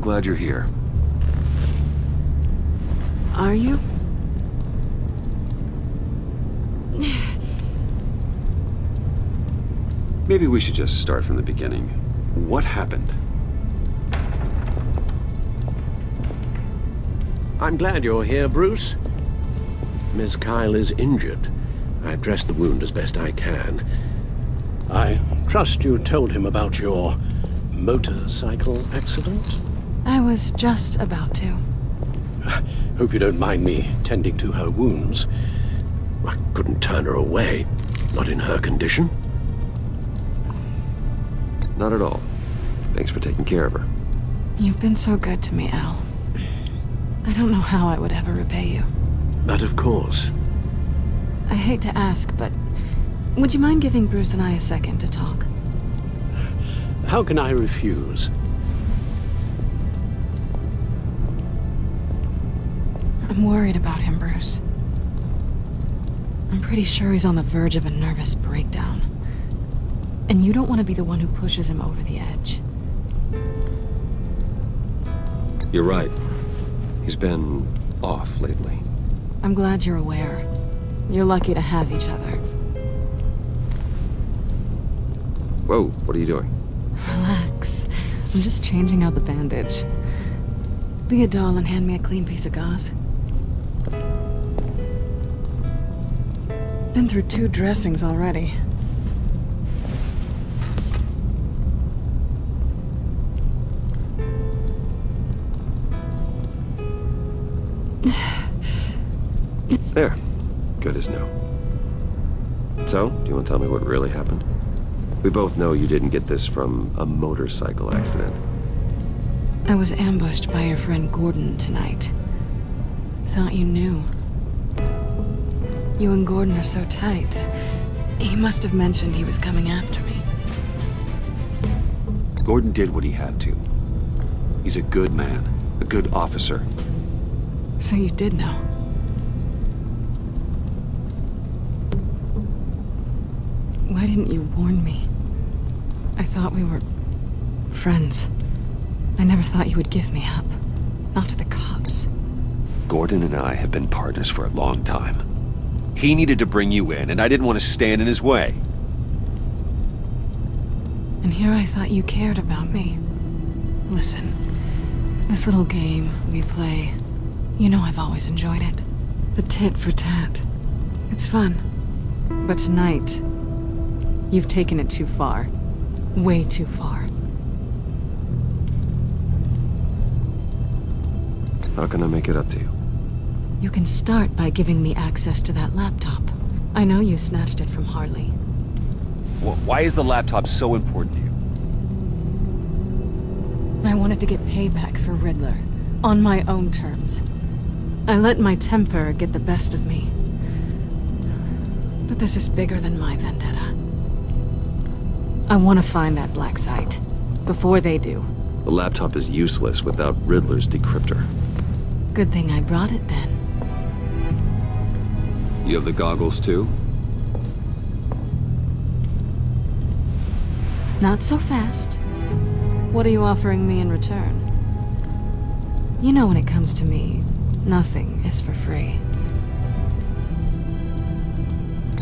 glad you're here. Are you? Maybe we should just start from the beginning. What happened? I'm glad you're here, Bruce. Miss Kyle is injured. I've dressed the wound as best I can. I trust you told him about your motorcycle accident? I was just about to. Hope you don't mind me tending to her wounds. I couldn't turn her away, not in her condition. Not at all. Thanks for taking care of her. You've been so good to me, Al. I don't know how I would ever repay you. But of course. I hate to ask, but would you mind giving Bruce and I a second to talk? How can I refuse? I'm worried about him, Bruce. I'm pretty sure he's on the verge of a nervous breakdown. And you don't want to be the one who pushes him over the edge. You're right. He's been off lately. I'm glad you're aware. You're lucky to have each other. Whoa, what are you doing? Relax. I'm just changing out the bandage. Be a doll and hand me a clean piece of gauze. Been through 2 dressings already. There. Good as new. So, do you want to tell me what really happened? We both know you didn't get this from a motorcycle accident. I was ambushed by your friend Gordon tonight. Thought you knew. You and Gordon are so tight. He must have mentioned he was coming after me. Gordon did what he had to. He's a good man, a good officer. So you did know. Why didn't you warn me? I thought we were friends. I never thought you would give me up. Not to the cops. Gordon and I have been partners for a long time. He needed to bring you in, and I didn't want to stand in his way. And here I thought you cared about me. Listen, this little game we play, you know I've always enjoyed it. The tit for tat. It's fun. But tonight, you've taken it too far. Way too far. How can I make it up to you? You can start by giving me access to that laptop. I know you snatched it from Harley. Why is the laptop so important to you? I wanted to get payback for Riddler. On my own terms. I let my temper get the best of me. But this is bigger than my vendetta. I want to find that black site. Before they do. The laptop is useless without Riddler's decryptor. Good thing I brought it then. You have the goggles too? Not so fast. What are you offering me in return? You know when it comes to me, nothing is for free.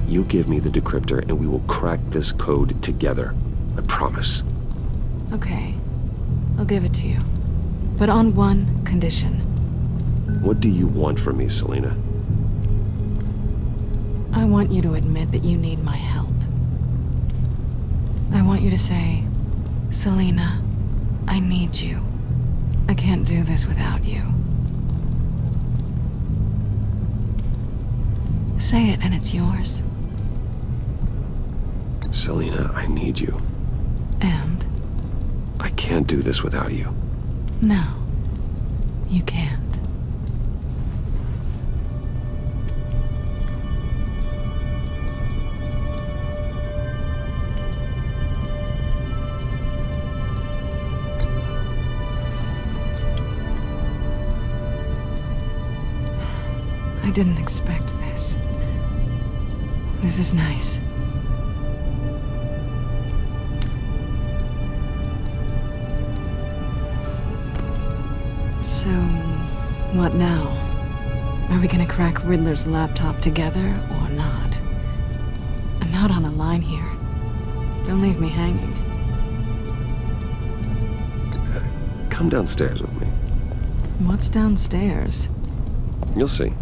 You give me the decryptor and we will crack this code together. I promise. Okay. I'll give it to you. But on one condition. What do you want from me, Selina? I want you to admit that you need my help. I want you to say, Selina, I need you. I can't do this without you. Say it and it's yours. Selina, I need you. And? I can't do this without you. No, you can't. I didn't expect this. This is nice. what now? Are we gonna crack Riddler's laptop together or not? I'm out on a line here. Don't leave me hanging. Come downstairs with me. What's downstairs? You'll see.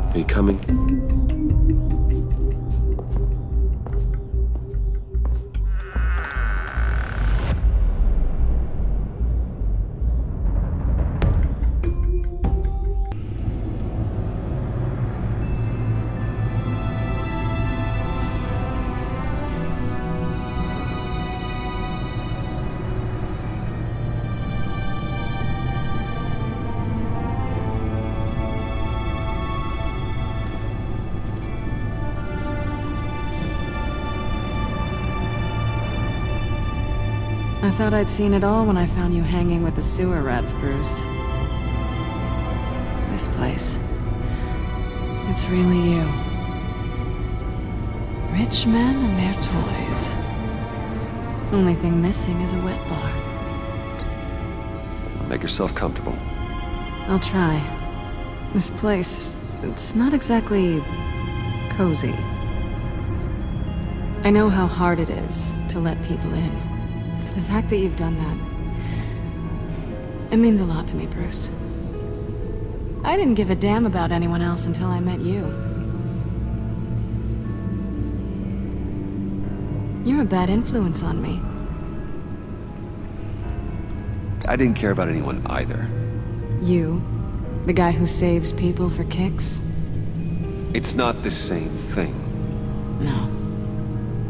Are you coming? I thought I'd seen it all when I found you hanging with the sewer rats, Bruce. This place. It's really you. Rich men and their toys. Only thing missing is a wet bar. Make yourself comfortable. I'll try. This place, it's not exactly cozy. I know how hard it is to let people in. The fact that you've done that, it means a lot to me, Bruce. I didn't give a damn about anyone else until I met you. You're a bad influence on me. I didn't care about anyone either. You? The guy who saves people for kicks? It's not the same thing. No.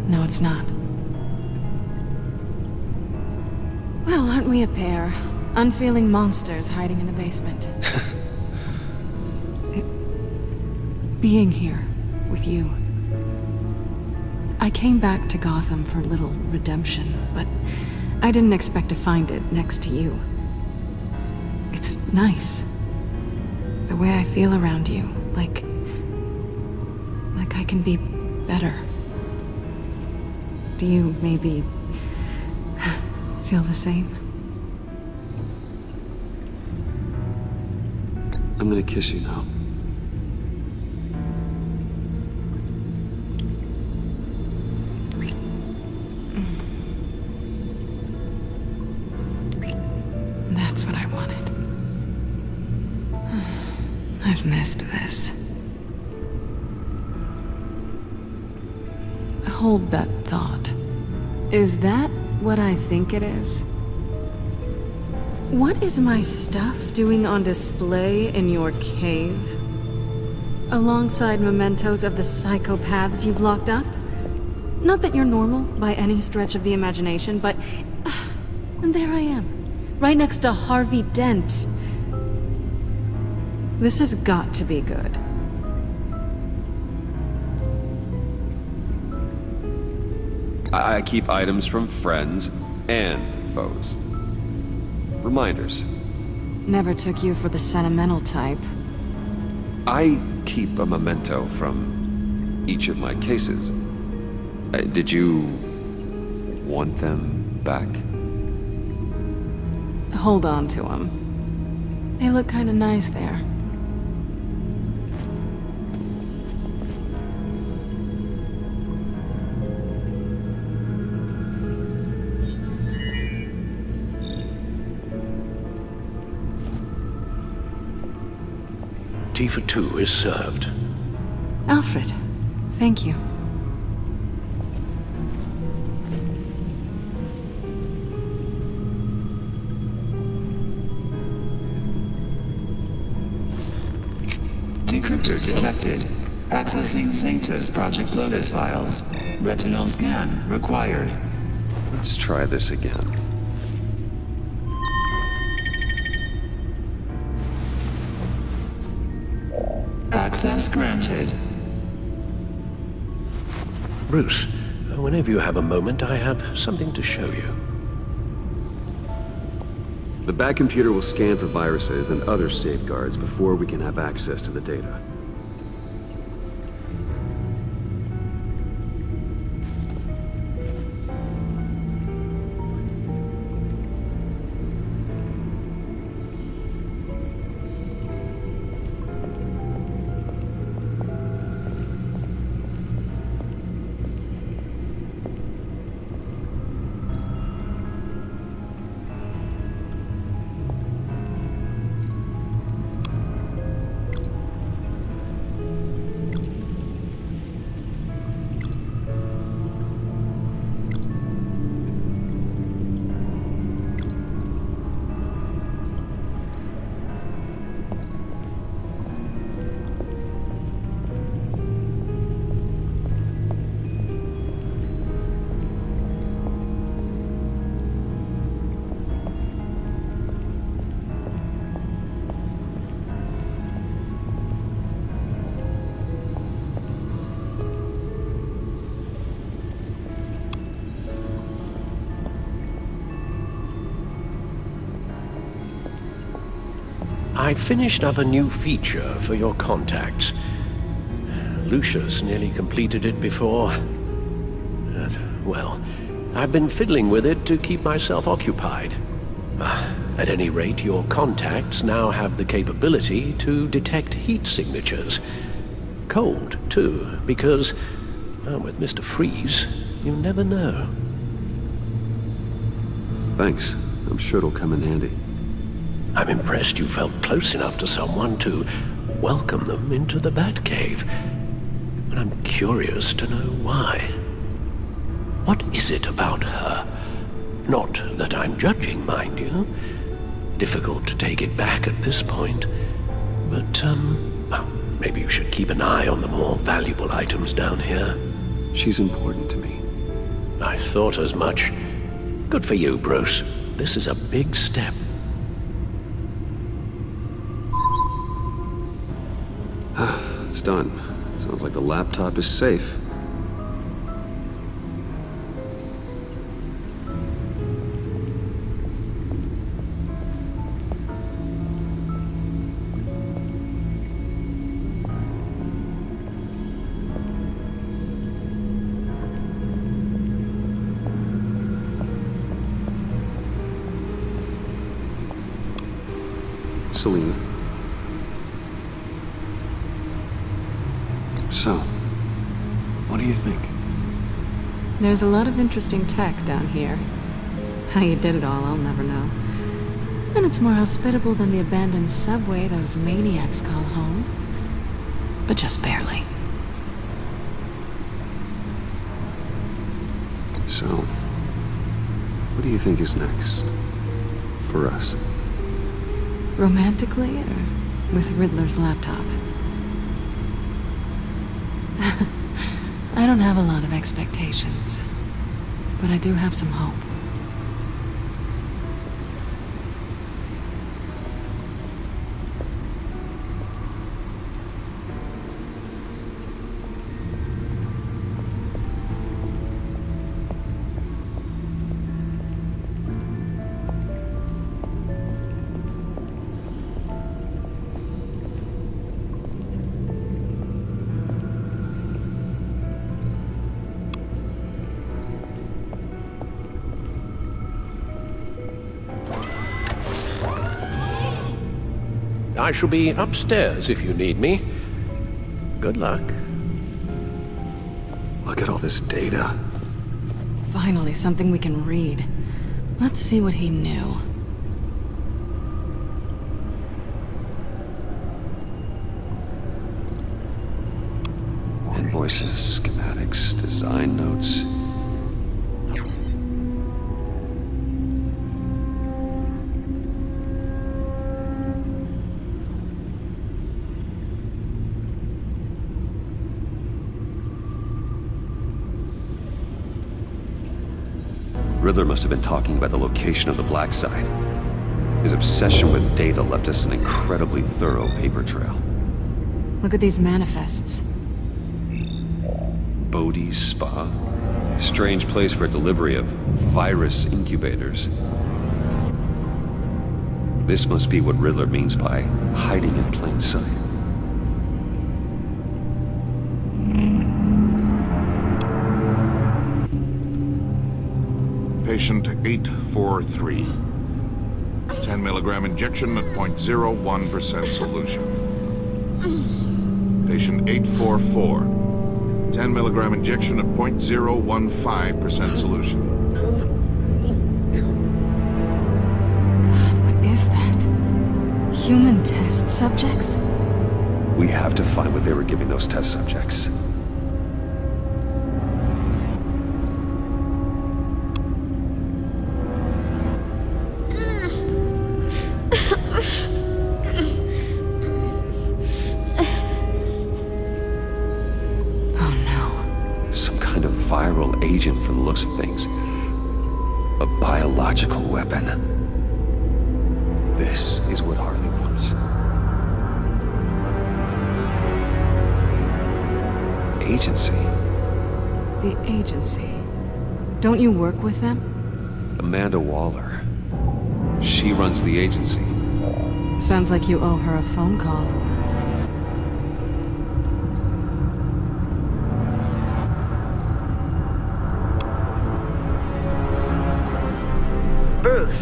No, it's not. Well, aren't we a pair? Unfeeling monsters hiding in the basement. Being here with you. I came back to Gotham for a little redemption, but I didn't expect to find it next to you. It's nice. The way I feel around you, like I can be better. Do you maybe feel the same? I'm gonna kiss you now. That's what I wanted. I've missed this. Hold that thought. Is that what I think it is? What is my stuff doing on display in your cave? Alongside mementos of the psychopaths you've locked up? Not that you're normal by any stretch of the imagination, but... and there I am, right next to Harvey Dent. This has got to be good. I keep items from friends and foes. Reminders. Never took you for the sentimental type. I keep a memento from each of my cases. Did you want them back? Hold on to them. They look kinda nice there. Tea for two is served. Alfred, thank you. Decryptor detected. Accessing Sanctus Project Lotus files. Retinal scan required. Let's try this again. Access granted. Bruce, whenever you have a moment, I have something to show you. The back computer will scan for viruses and other safeguards before we can have access to the data. I finished up a new feature for your contacts. Lucius nearly completed it before. Well, I've been fiddling with it to keep myself occupied. At any rate, your contacts now have the capability to detect heat signatures. Cold, too, because, well, with Mr. Freeze, you never know. Thanks. I'm sure it'll come in handy. I'm impressed you felt close enough to someone to welcome them into the Batcave. But I'm curious to know why. What is it about her? Not that I'm judging, mind you. Difficult to take it back at this point. But, well, maybe you should keep an eye on the more valuable items down here. She's important to me. I thought as much. Good for you, Bruce. This is a big step. It's done. Sounds like the laptop is safe. Selena. So, what do you think? There's a lot of interesting tech down here. How you did it all, I'll never know. And it's more hospitable than the abandoned subway those maniacs call home. But just barely. So, what do you think is next? For us? Romantically, or with Riddler's laptop? I don't have a lot of expectations, but I do have some hope. I shall be upstairs if you need me. Good luck. Look at all this data. Finally, something we can read. Let's see what he knew. Invoices, schematics, design notes. Riddler must have been talking about the location of the black site. His obsession with data left us an incredibly thorough paper trail. Look at these manifests. Bodhi's Spa? Strange place for delivery of virus incubators. This must be what Riddler means by hiding in plain sight. Patient 843. 10 milligram injection at 0.01% solution. Patient 844. 10 milligram injection at 0.015% solution. God, what is that? Human test subjects? We have to find what they were giving those test subjects. Viral agent from the looks of things. A biological weapon. This is what Harley wants. Agency. The agency. Don't you work with them? Amanda Waller. She runs the agency. Sounds like you owe her a phone call. Bruce,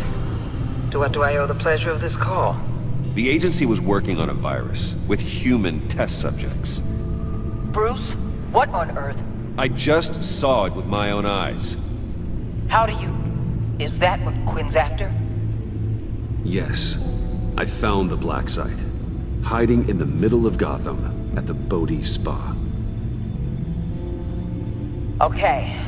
to what do I owe the pleasure of this call? The agency was working on a virus with human test subjects. Bruce, what on earth? I just saw it with my own eyes. How do you... Is that what Quinn's after? Yes. I found the black site. Hiding in the middle of Gotham at the Bodhi Spa. Okay.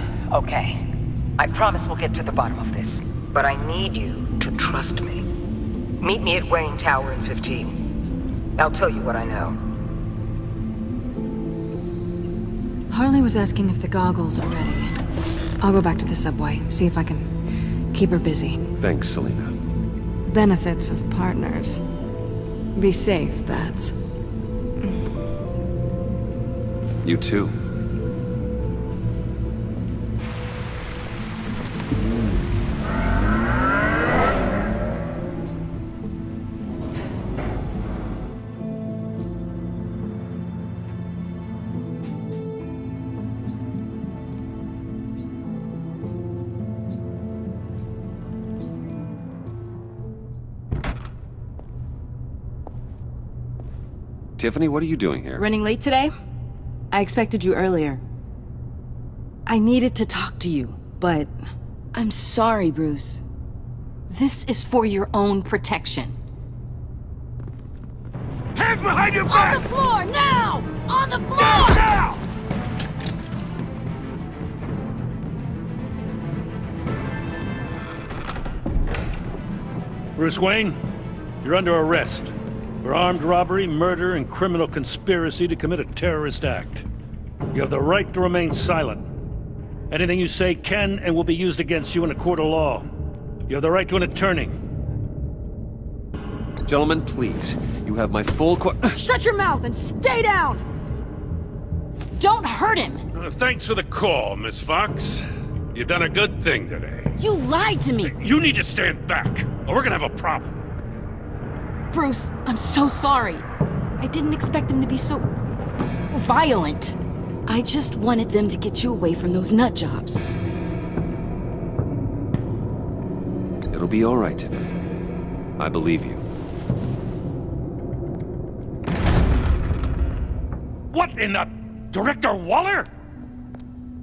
I promise we'll get to the bottom of this. But I need you to trust me. Meet me at Wayne Tower in 15. I'll tell you what I know. Harley was asking if the goggles are ready. I'll go back to the subway, see if I can keep her busy. Thanks, Selena. Benefits of partners. Be safe, Bats. You too. Tiffany, what are you doing here? Running late today? I expected you earlier. I needed to talk to you, but... I'm sorry, Bruce. This is for your own protection. Hands behind your back! On the floor, now! On the floor! Down, now! Bruce Wayne, you're under arrest for armed robbery, murder, and criminal conspiracy to commit a terrorist act. You have the right to remain silent. Anything you say can and will be used against you in a court of law. You have the right to an attorney. Gentlemen, please. You have my full Shut your mouth and stay down! Don't hurt him! Thanks for the call, Miss Fox. You've done a good thing today. You lied to me! You need to stand back, or we're gonna have a problem. Bruce, I'm so sorry. I didn't expect them to be so... violent. I just wanted them to get you away from those nut jobs. It'll be all right, Tiffany. I believe you. What in the... Director Waller?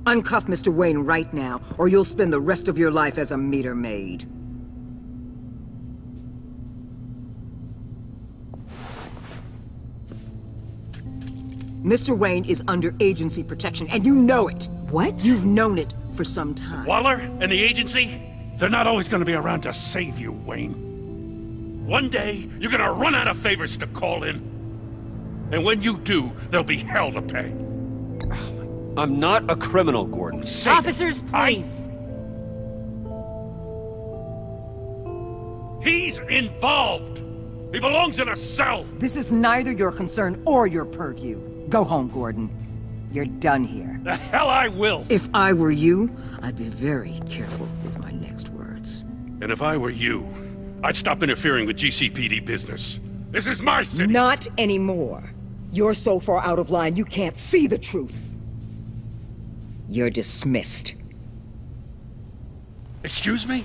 Uncuff Mr. Wayne right now, or you'll spend the rest of your life as a meter maid. Mr. Wayne is under agency protection, and you know it. What? You've known it for some time. Waller and the agency? They're not always gonna be around to save you, Wayne. One day, you're gonna run out of favors to call in. And when you do, there'll be hell to pay. I'm not a criminal, Gordon. Officers, please. He's involved! He belongs in a cell! This is neither your concern or your purview. Go home, Gordon. You're done here. The hell I will! If I were you, I'd be very careful with my next words. And if I were you, I'd stop interfering with GCPD business. This is my city! Not anymore. You're so far out of line you can't see the truth. You're dismissed. Excuse me?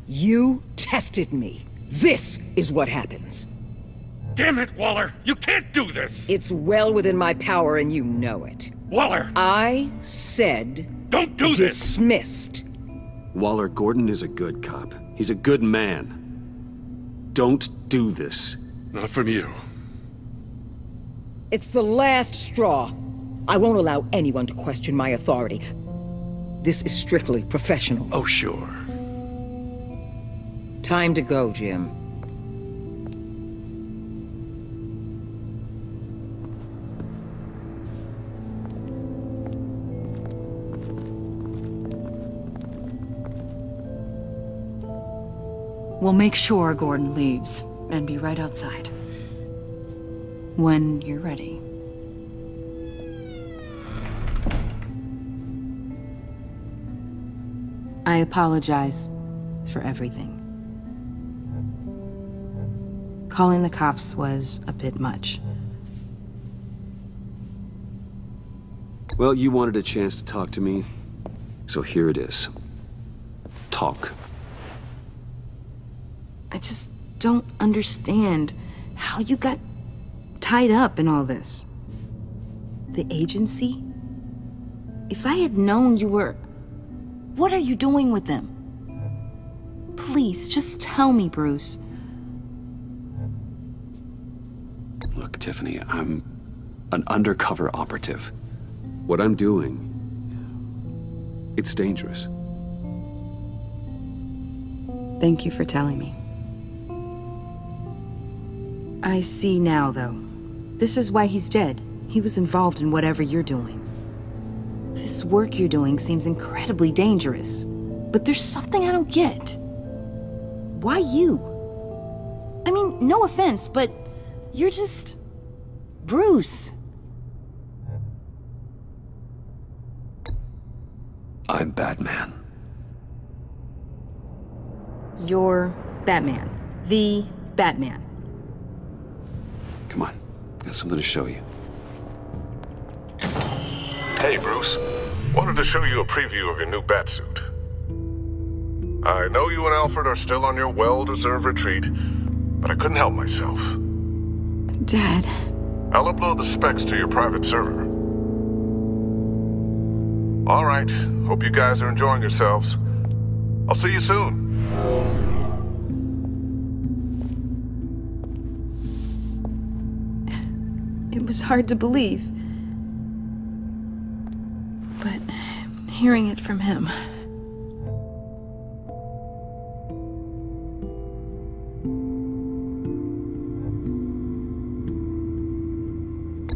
You tested me. This is what happens. Damn it, Waller! You can't do this! It's well within my power and you know it. Waller! I said... Don't do this! Dismissed. Waller, Gordon is a good cop. He's a good man. Don't do this. Not from you. It's the last straw. I won't allow anyone to question my authority. This is strictly professional. Oh, sure. Time to go, Jim. We'll make sure Gordon leaves, and be right outside. When you're ready. I apologize for everything. Calling the cops was a bit much. Well, you wanted a chance to talk to me, so here it is. Talk. I just don't understand how you got tied up in all this. The agency? If I had known you were... What are you doing with them? Please, just tell me, Bruce. Look, Tiffany, I'm an undercover operative. What I'm doing, it's dangerous. Thank you for telling me. I see now, though. This is why he's dead. He was involved in whatever you're doing. This work you're doing seems incredibly dangerous. But there's something I don't get. Why you? I mean, no offense, but you're just... Bruce. I'm Batman. You're Batman. The Batman. Come on, got something to show you. Hey, Bruce. Wanted to show you a preview of your new Batsuit. I know you and Alfred are still on your well-deserved retreat, but I couldn't help myself. Dad. I'll upload the specs to your private server. All right. Hope you guys are enjoying yourselves. I'll see you soon. It was hard to believe. But hearing it from him...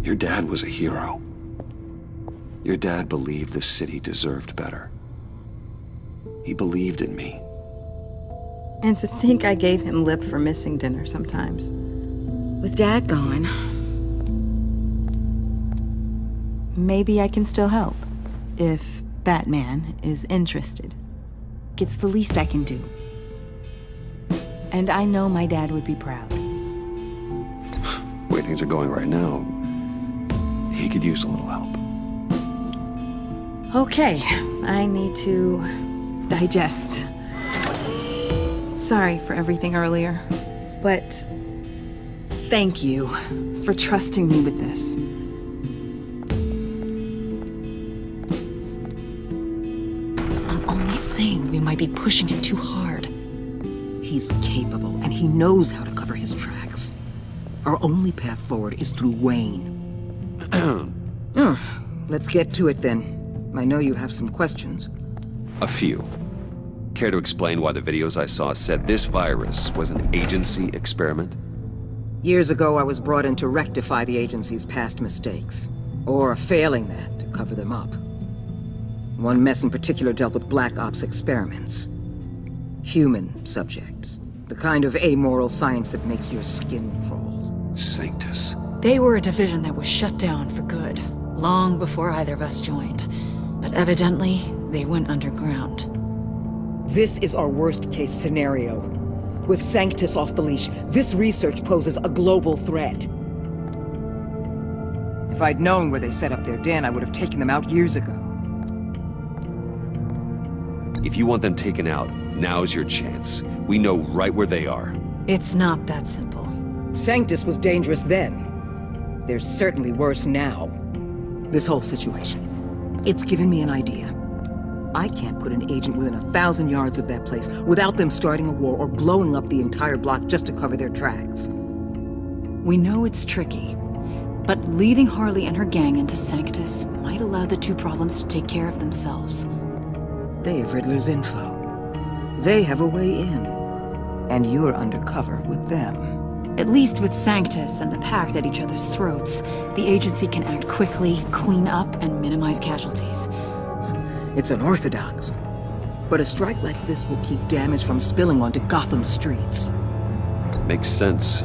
Your dad was a hero. Your dad believed the city deserved better. He believed in me. And to think I gave him lip for missing dinner sometimes. With Dad gone... Maybe I can still help. If Batman is interested. It's the least I can do. And I know my dad would be proud. The way things are going right now, he could use a little help. Okay, I need to digest. Sorry for everything earlier, but thank you for trusting me with this. might be pushing him too hard. He's capable, and he knows how to cover his tracks. Our only path forward is through Wayne. Let's get to it then. I know you have some questions. A few. Care to explain why the videos I saw said this virus was an agency experiment? Years ago, I was brought in to rectify the agency's past mistakes. Or, failing that, to cover them up. One mess in particular dealt with Black Ops experiments. Human subjects. The kind of amoral science that makes your skin crawl. Sanctus. They were a division that was shut down for good, long before either of us joined. But evidently, they went underground. This is our worst-case scenario. With Sanctus off the leash, this research poses a global threat. If I'd known where they set up their den, I would have taken them out years ago. If you want them taken out, now's your chance. We know right where they are. It's not that simple. Sanctus was dangerous then. They're certainly worse now. This whole situation, it's given me an idea. I can't put an agent within 1,000 yards of that place without them starting a war or blowing up the entire block just to cover their tracks. We know it's tricky, but leading Harley and her gang into Sanctus might allow the two problems to take care of themselves. They have Riddler's info. They have a way in. And you're undercover with them. At least with Sanctus and the Pact at each other's throats, the agency can act quickly, clean up, and minimize casualties. It's unorthodox. But a strike like this will keep damage from spilling onto Gotham streets. Makes sense.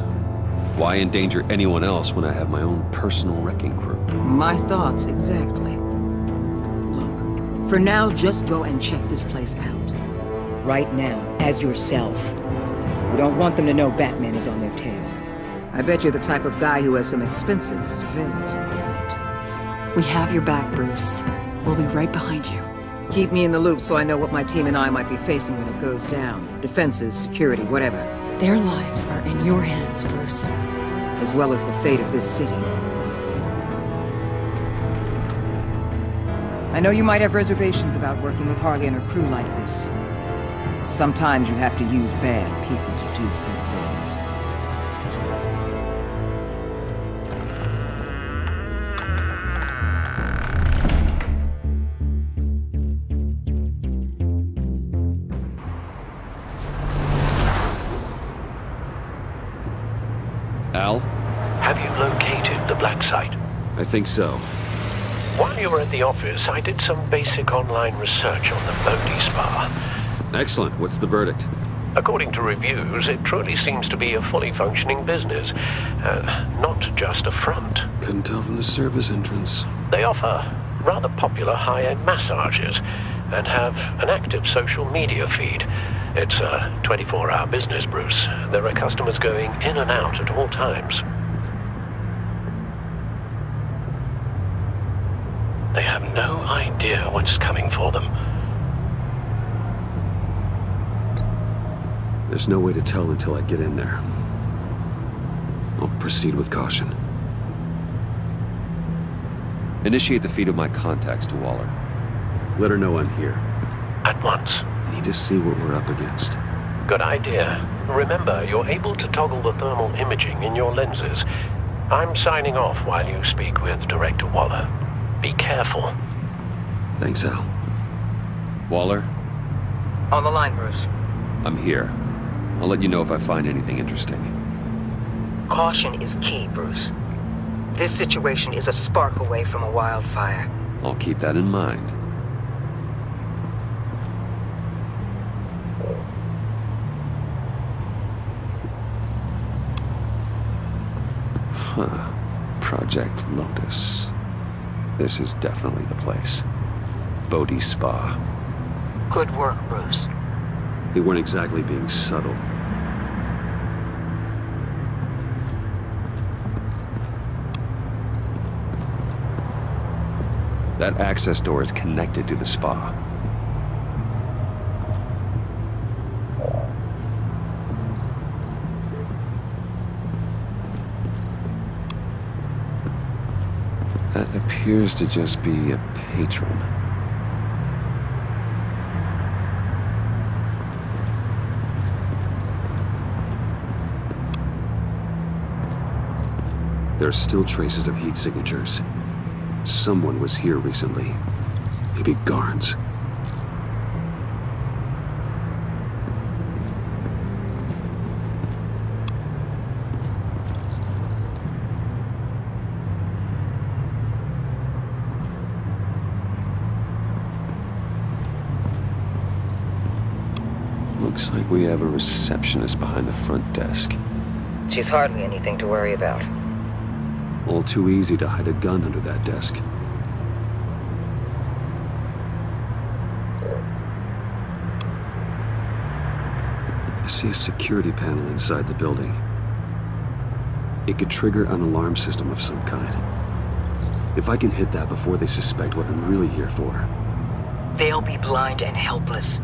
Why endanger anyone else when I have my own personal wrecking crew? My thoughts, exactly. Look, for now, just go and check this place out. Right now, as yourself. We don't want them to know Batman is on their tail. I bet you're the type of guy who has some expensive surveillance equipment. We have your back, Bruce. We'll be right behind you. Keep me in the loop so I know what my team and I might be facing when it goes down. Defenses, security, whatever. Their lives are in your hands, Bruce. As well as the fate of this city. I know you might have reservations about working with Harley and her crew like this. Sometimes you have to use bad people to do good things. Al? Have you located the black site? I think so. While you were at the office, I did some basic online research on the Bodhi Spa. Excellent. What's the verdict? According to reviews, it truly seems to be a fully functioning business, not just a front. Couldn't tell from the service entrance. They offer rather popular high-end massages and have an active social media feed. It's a 24-hour business, Bruce. There are customers going in and out at all times. They have no idea what's coming for them. There's no way to tell until I get in there. I'll proceed with caution. Initiate the feed of my contacts to Waller. Let her know I'm here. At once. I need to see what we're up against. Good idea. Remember, you're able to toggle the thermal imaging in your lenses. I'm signing off while you speak with Director Waller. Be careful. Thanks, Al. Waller? On the line, Bruce. I'm here. I'll let you know if I find anything interesting. Caution is key, Bruce. This situation is a spark away from a wildfire. I'll keep that in mind. Huh. Project Lotus. This is definitely the place. Bodhi Spa. Good work, Bruce. They weren't exactly being subtle. That access door is connected to the spa. That appears to just be a patron. There are still traces of heat signatures. Someone was here recently. Maybe Garns. Looks like we have a receptionist behind the front desk. She's hardly anything to worry about. All too easy to hide a gun under that desk. I see a security panel inside the building. It could trigger an alarm system of some kind. If I can hit that before they suspect what I'm really here for. They'll be blind and helpless.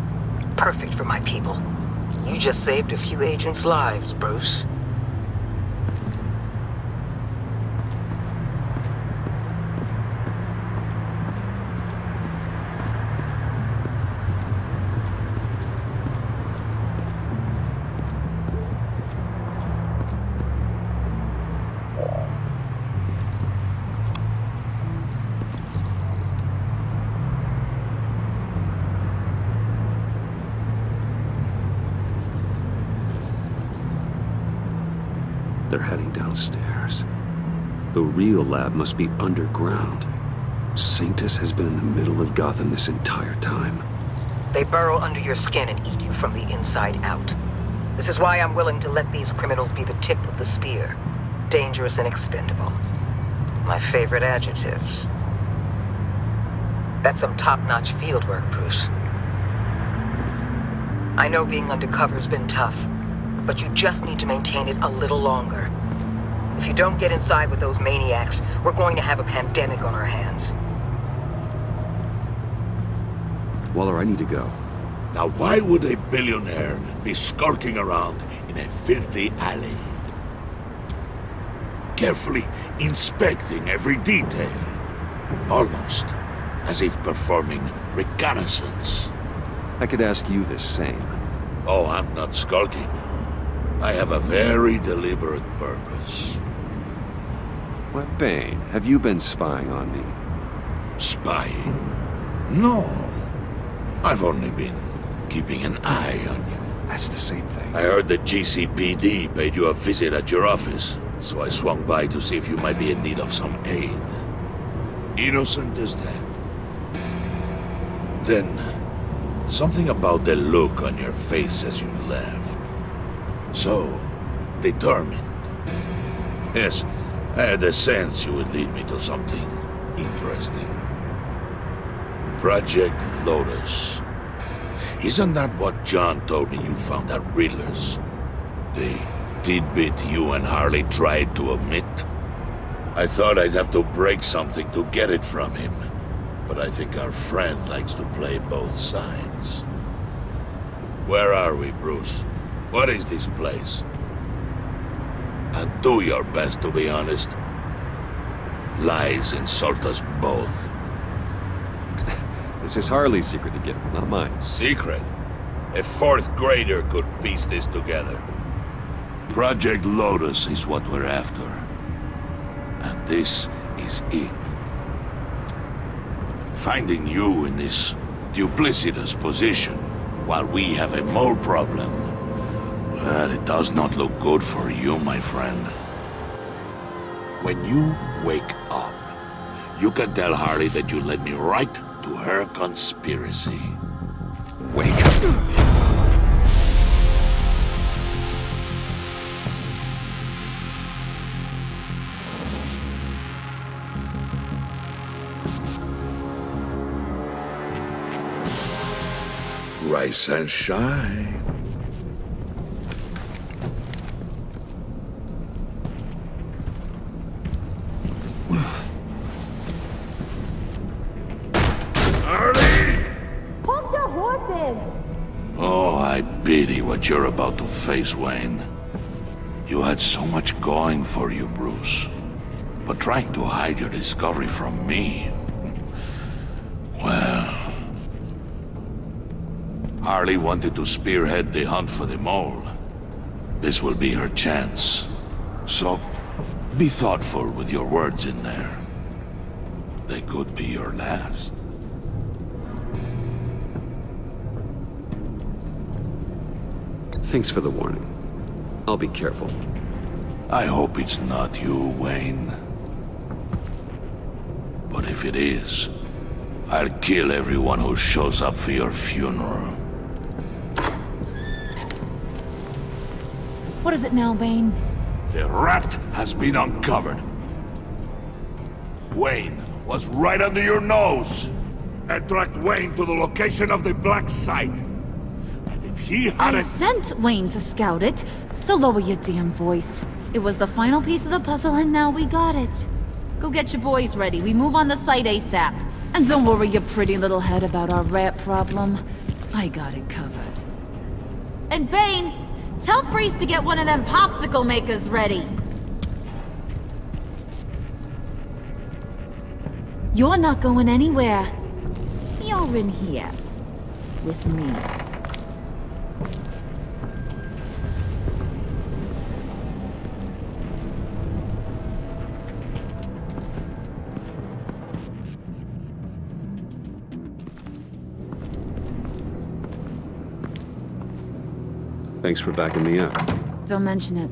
Perfect for my people. You just saved a few agents' lives, Bruce. They're heading downstairs. The real lab must be underground. Sanctus has been in the middle of Gotham this entire time. They burrow under your skin and eat you from the inside out. This is why I'm willing to let these criminals be the tip of the spear. Dangerous and expendable. My favorite adjectives. That's some top-notch fieldwork, Bruce. I know being undercover's been tough, but you just need to maintain it a little longer. If you don't get inside with those maniacs, we're going to have a pandemic on our hands. Waller, I need to go. Now why would a billionaire be skulking around in a filthy alley? Carefully inspecting every detail. Almost as if performing reconnaissance. I could ask you the same. Oh, I'm not skulking. I have a very deliberate purpose. What, Bane? Have you been spying on me? Spying? No. I've only been keeping an eye on you. That's the same thing. I heard the GCPD paid you a visit at your office, so I swung by to see if you might be in need of some aid. Innocent as that. Then, something about the look on your face as you left. So, determined. Yes, I had a sense you would lead me to something interesting. Project Lotus. Isn't that what John told me you found at Riddler's? The tidbit you and Harley tried to omit? I thought I'd have to break something to get it from him. But I think our friend likes to play both sides. Where are we, Bruce? What is this place? And do your best to be honest. Lies insult us both. This is Harley's secret to get, not mine. Secret? A fourth grader could piece this together. Project Lotus is what we're after. And this is it. Finding you in this duplicitous position while we have a mole problem. Well, it does not look good for you, my friend. When you wake up, you can tell Harley that you led me right to her conspiracy. Wake up. Rise and shine. Oh, I pity what you're about to face, Wayne. You had so much going for you, Bruce. But trying to hide your discovery from me... Well... Harley wanted to spearhead the hunt for the mole. This will be her chance. So, Be thoughtful with your words in there. They could be your last. Thanks for the warning. I'll be careful. I hope it's not you, Wayne. But if it is, I'll kill everyone who shows up for your funeral. What is it now, Wayne? The rat has been uncovered. Wayne was right under your nose. I tracked Wayne to the location of the black site. And if he hadn't... I sent Wayne to scout it, so lower your damn voice. It was the final piece of the puzzle and now we got it. Go get your boys ready. We move on the site ASAP. And don't worry your pretty little head about our rat problem. I got it covered. And Bane, tell Freeze to get one of them popsicle makers ready. You're not going anywhere. You're in here. With me. Thanks for backing me up. Don't mention it.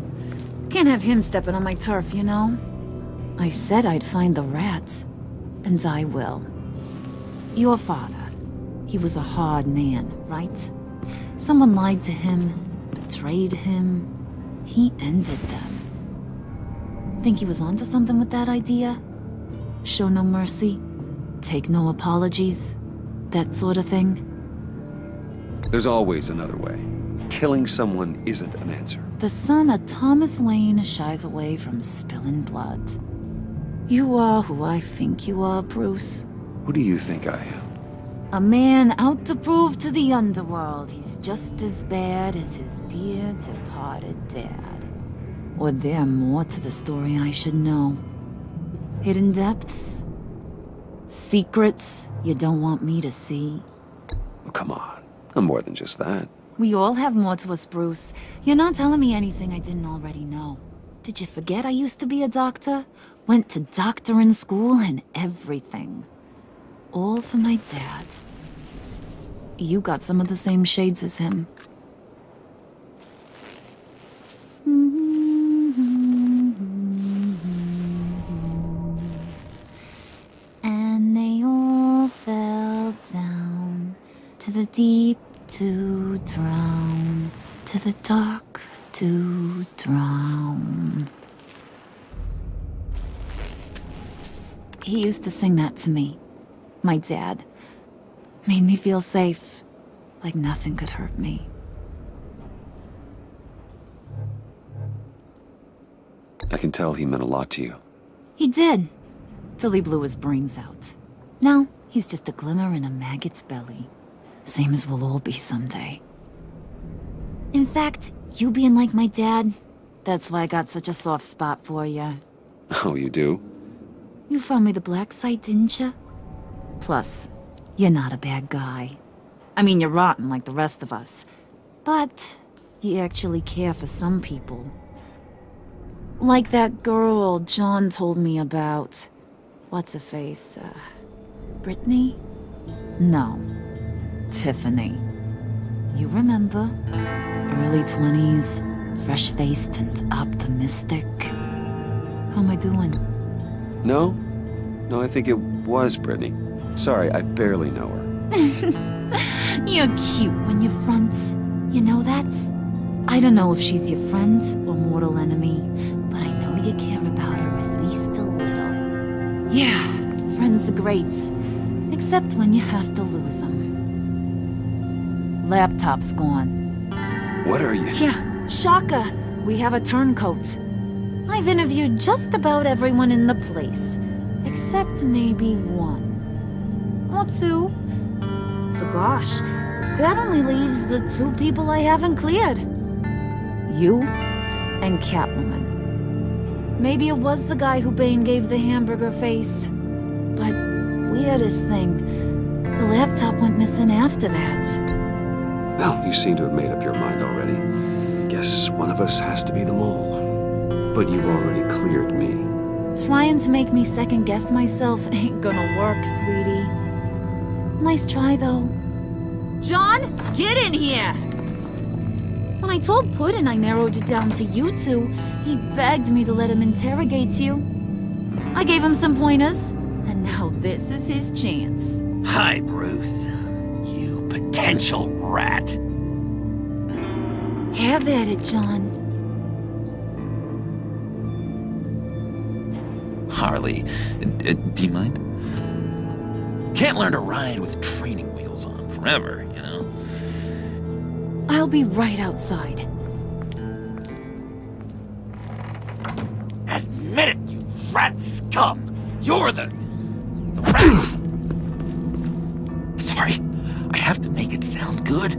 Can't have him stepping on my turf, you know? I said I'd find the rats. And I will. Your father. He was a hard man, right? Someone lied to him, betrayed him. He ended them. Think he was onto something with that idea? Show no mercy? Take no apologies? That sort of thing? There's always another way. Killing someone isn't an answer. The son of Thomas Wayne shies away from spilling blood. You are who I think you are, Bruce. Who do you think I am? A man out to prove to the underworld he's just as bad as his dear departed dad. Or there more to the story I should know. Hidden depths? Secrets you don't want me to see? Oh, come on. I'm more than just that. We all have more to us, Bruce. You're not telling me anything I didn't already know. Did you forget I used to be a doctor? Went to doctoring school and everything. All for my dad. You got some of the same shades as him. And they all fell down to the deep to drown, to the dark to drown. He used to sing that to me. My dad. Made me feel safe. Like nothing could hurt me. I can tell he meant a lot to you. He did. Till he blew his brains out. Now, he's just a glimmer in a maggot's belly. Same as we'll all be someday. In fact, you being like my dad, that's why I got such a soft spot for you. Oh, you do? You found me the black site, didn't you? Plus, you're not a bad guy. I mean, you're rotten like the rest of us. But you actually care for some people. Like that girl John told me about. What's her face? Brittany? No. Tiffany. You remember? Early 20s, fresh-faced and optimistic. How am I doing? No? No, I think it was Brittany. Sorry, I barely know her. You're cute when you front. You know that? I don't know if she's your friend or mortal enemy, but I know you care about her at least a little. Yeah, friends are great. Except when you have to lose them. Laptop's gone. What are you? Yeah, shocker. We have a turncoat. I've interviewed just about everyone in the place. Except maybe one. Or two. So gosh, that only leaves the two people I haven't cleared. You and Catwoman. Maybe it was the guy who Bane gave the hamburger face. But weirdest thing, the laptop went missing after that. Well, you seem to have made up your mind already. I guess one of us has to be the mole. But you've already cleared me. Trying to make me second-guess myself ain't gonna work, sweetie. Nice try, though. John, get in here! When I told Puddin' I narrowed it down to you two, he begged me to let him interrogate you. I gave him some pointers, and now this is his chance. Hi, Bruce. You potential rat. Have at it, John. Harley, do you mind? Can't learn to ride with training wheels on forever, you know? I'll be right outside. Admit it, you rat scum! You're the rat! Sorry, I have to make it sound good.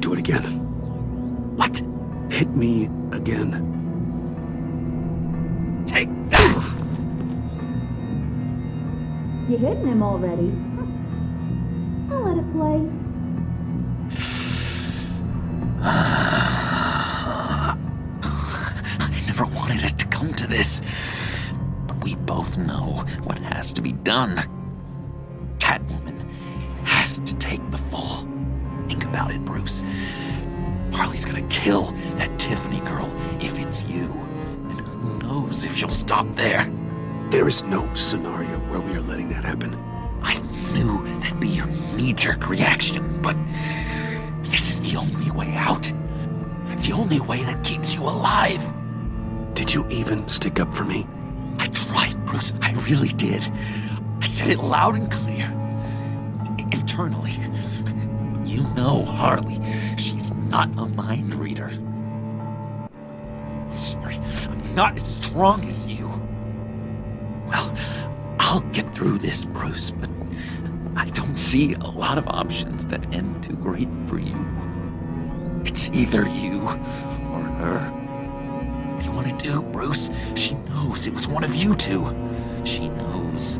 Do it again. What? Hit me again. Take that! You hitting him already? I'll let it play. I never wanted it to come to this. But we both know what has to be done. Catwoman has to take the fall. Think about it, Bruce. Harley's gonna kill that Tiffany girl if it's you. And who knows if she'll stop there. There is no scenario where we are letting that happen. I knew that'd be your knee-jerk reaction, but this is the only way out. The only way that keeps you alive. Did you even stick up for me? I tried, Bruce. I really did. I said it loud and clear. Internally. You know Harley. She's not a mind reader. I'm sorry. I'm not as strong as you. Well, I'll get through this, Bruce, but I don't see a lot of options that end too great for you. It's either you or her. What do you want to do, Bruce? She knows it was one of you two. She knows.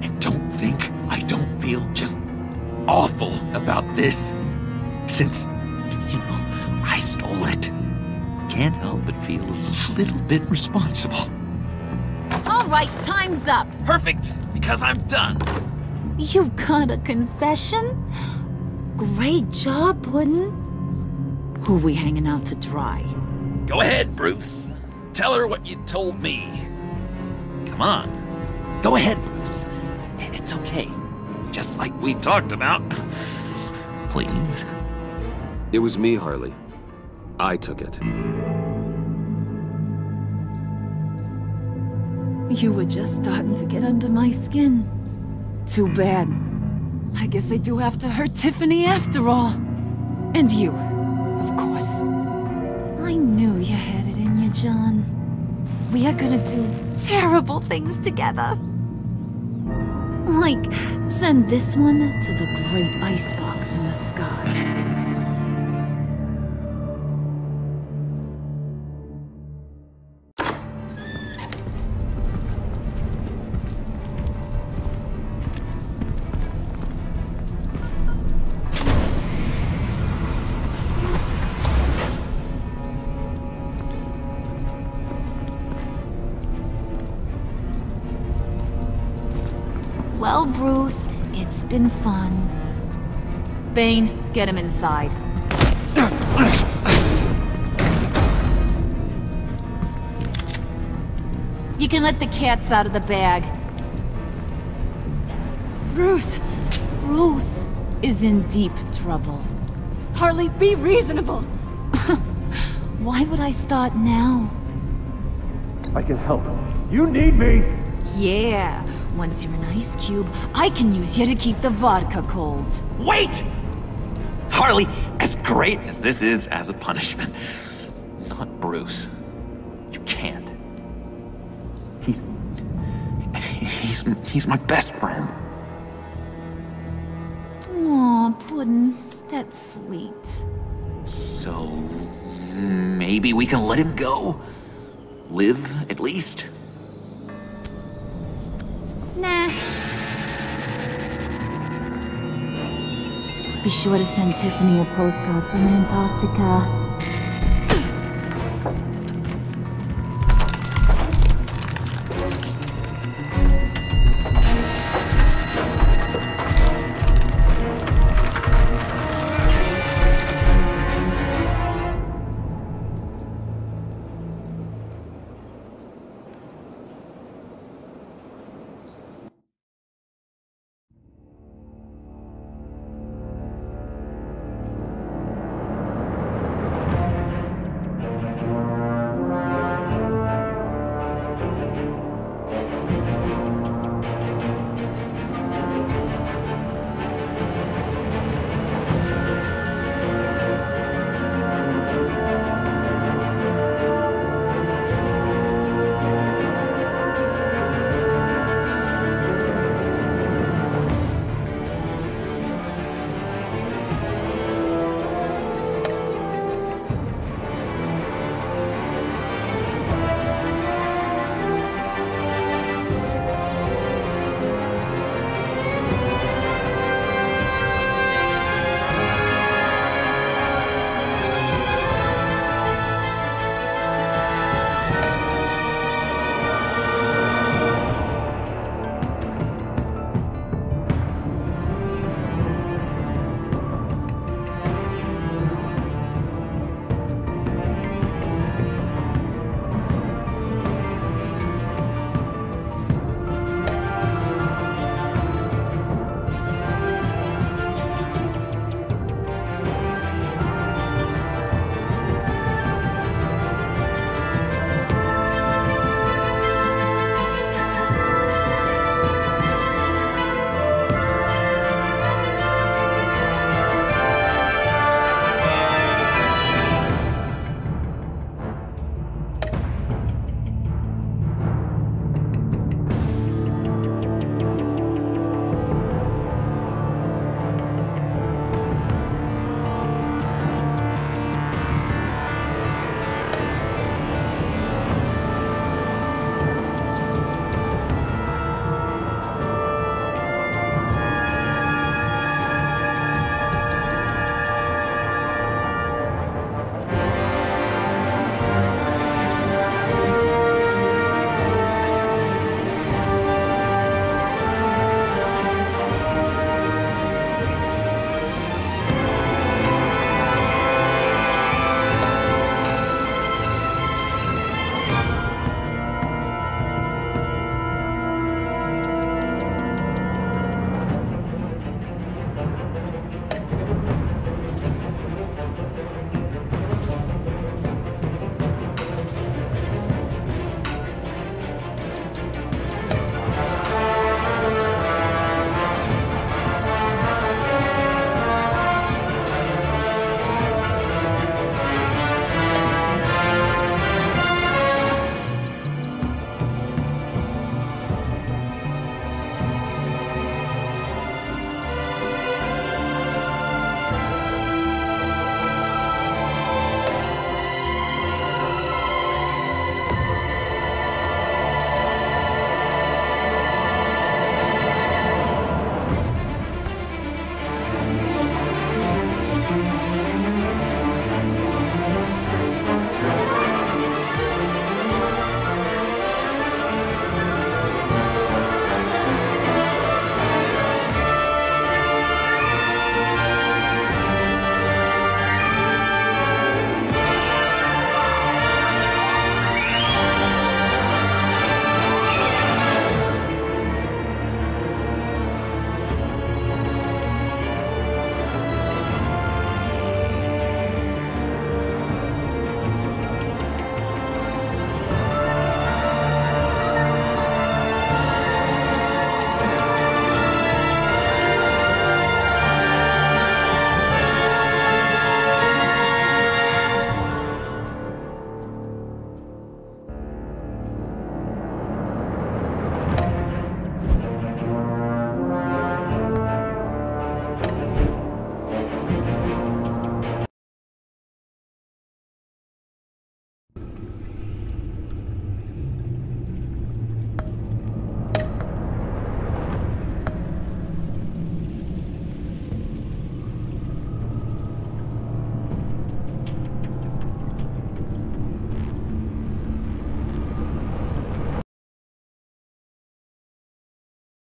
And don't think I don't feel just awful about this. Since, you know, I stole it. Can't help but feel a little bit responsible. All right, time's up. Perfect, because I'm done. You got a confession? Great job, Puddin'. Who we hanging out to dry? Go ahead, Bruce. Tell her what you told me. Come on. Go ahead, Bruce. It's okay. Just like we talked about. Please. It was me, Harley. I took it. You were just starting to get under my skin. Too bad. I guess I do have to hurt Tiffany after all. And you, of course. I knew you had it in you, John. We are gonna do terrible things together. Like, send this one to the great icebox in the sky. Well, Bruce, it's been fun. Bane, get him inside. You can let the cats out of the bag. Bruce! Bruce is in deep trouble. Harley, be reasonable! Why would I start now? I can help. You need me! Yeah. Once you're an ice cube, I can use you to keep the vodka cold. Wait! Harley, as great as this is as a punishment, not Bruce. You can't. He's my best friend. Aw, Puddin', that's sweet. So, maybe we can let him go? Live, at least? Nah. Be sure to send Tiffany a postcard from Antarctica.